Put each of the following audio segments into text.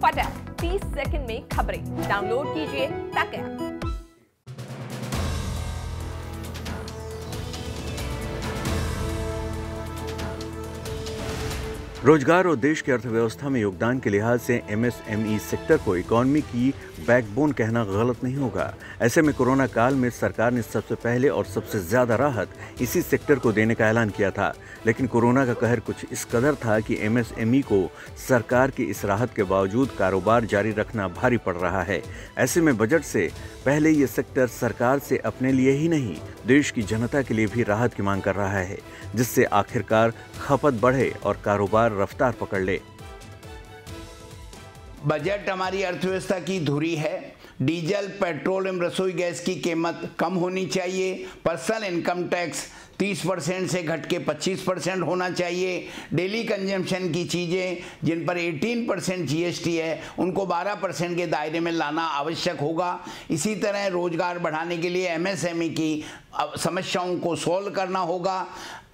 फटाक 30 सेकंड में खबरें डाउनलोड कीजिए तक ऐप। रोजगार और देश की अर्थव्यवस्था में योगदान के लिहाज से एमएसएमई सेक्टर को इकोनॉमी की बैकबोन कहना गलत नहीं होगा। ऐसे में कोरोना काल में सरकार ने सबसे पहले और सबसे ज्यादा राहत इसी सेक्टर को देने का ऐलान किया था, लेकिन कोरोना का कहर कुछ इस कदर था कि एमएसएमई को सरकार की इस राहत के बावजूद कारोबार जारी रखना भारी पड़ रहा है। ऐसे में बजट से पहले ये सेक्टर सरकार से अपने लिए ही नहीं, देश की जनता के लिए भी राहत की मांग कर रहा है, जिससे आखिरकार खपत बढ़े और कारोबार रफ्तार पकड़ ले। बजट हमारी अर्थव्यवस्था की धुरी है। डीजल, पेट्रोल एवं रसोई गैस की कीमत कम होनी चाहिए। पर्सनल इनकम टैक्स 30% से घट के 25% होना चाहिए। डेली कंजम्पशन की चीज़ें जिन पर 18% जीएसटी है उनको 12% के दायरे में लाना आवश्यक होगा। इसी तरह रोजगार बढ़ाने के लिए एमएसएमई की समस्याओं को सॉल्व करना होगा।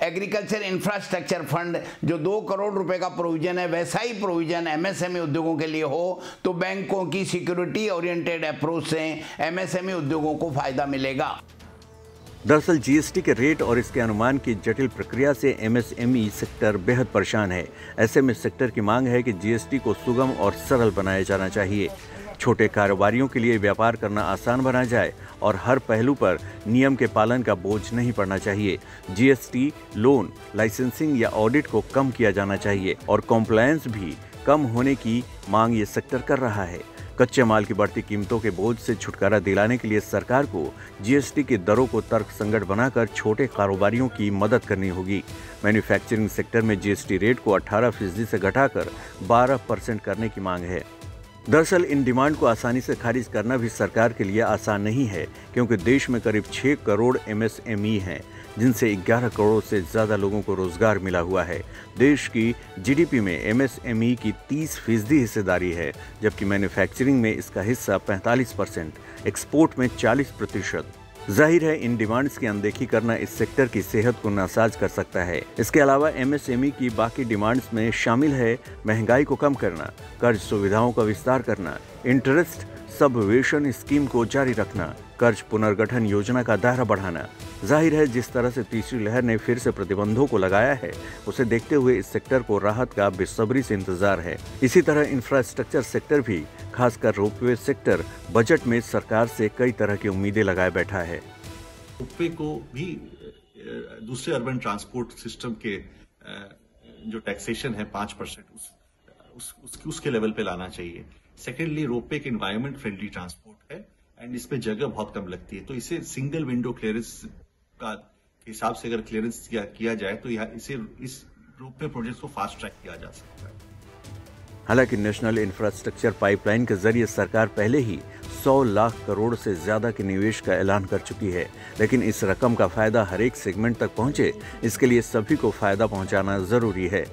एग्रीकल्चर इंफ्रास्ट्रक्चर फंड जो 2 करोड़ रुपए का प्रोविजन है, वैसा ही प्रोविजन एमएसएमई उद्योगों के लिए हो तो बैंकों की सिक्योरिटी ओरिएंटेड अप्रोच से एमएसएमई उद्योगों को फायदा मिलेगा। दरअसल जीएसटी के रेट और इसके अनुमान की जटिल प्रक्रिया से एमएसएमई सेक्टर बेहद परेशान है। ऐसे में सेक्टर की मांग है कि जीएसटी को सुगम और सरल बनाया जाना चाहिए। छोटे कारोबारियों के लिए व्यापार करना आसान बना जाए और हर पहलू पर नियम के पालन का बोझ नहीं पड़ना चाहिए। जीएसटी, लोन, लाइसेंसिंग या ऑडिट को कम किया जाना चाहिए और कॉम्प्लायंस भी कम होने की मांग ये सेक्टर कर रहा है। कच्चे माल की बढ़ती कीमतों के बोझ से छुटकारा दिलाने के लिए सरकार को जीएसटी की दरों को तर्कसंगत बनाकर छोटे कारोबारियों की मदद करनी होगी। मैन्युफैक्चरिंग सेक्टर में जीएसटी रेट को 18% से घटाकर 12% करने की मांग है। दरअसल इन डिमांड को आसानी से खारिज करना भी सरकार के लिए आसान नहीं है, क्योंकि देश में करीब 6 करोड़ एमएसएमई हैं, जिनसे 11 करोड़ से ज़्यादा लोगों को रोजगार मिला हुआ है। देश की जीडीपी में एमएसएमई की 30% हिस्सेदारी है, जबकि मैन्युफैक्चरिंग में इसका हिस्सा 45%, एक्सपोर्ट में 40%। जाहिर है इन डिमांड्स की अनदेखी करना इस सेक्टर की सेहत को नासाज कर सकता है। इसके अलावा एमएसएमई की बाकी डिमांड्स में शामिल है महंगाई को कम करना, कर्ज सुविधाओं का विस्तार करना, इंटरेस्ट सबवेशन स्कीम को जारी रखना, कर्ज पुनर्गठन योजना का दायरा बढ़ाना। जाहिर है जिस तरह से तीसरी लहर ने फिर से प्रतिबंधों को लगाया है, उसे देखते हुए इस सेक्टर को राहत का बेसब्री से इंतजार है। इसी तरह इंफ्रास्ट्रक्चर सेक्टर भी, खासकर रोपवे सेक्टर, बजट में सरकार से कई तरह की उम्मीदें लगाए बैठा है। रोपवे को भी दूसरे अर्बन ट्रांसपोर्ट सिस्टम के जो टैक्सेशन है 5% उसके लेवल पे लाना चाहिए। सेकेंडली, रोपवे एक एनवायरमेंट फ्रेंडली ट्रांसपोर्ट है एंड इस पे जगह बहुत कम लगती है, तो इसे सिंगल विंडो क्लियरेंस का हिसाब से अगर क्लियरेंस किया जाए तो इस रोपवे प्रोजेक्ट को फास्ट ट्रैक किया जा सकता है। हालांकि नेशनल इंफ्रास्ट्रक्चर पाइपलाइन के जरिए सरकार पहले ही 100 लाख करोड़ से ज्यादा के निवेश का ऐलान कर चुकी है, लेकिन इस रकम का फायदा हर एक सेगमेंट तक पहुंचे, इसके लिए सभी को फायदा पहुंचाना जरूरी है।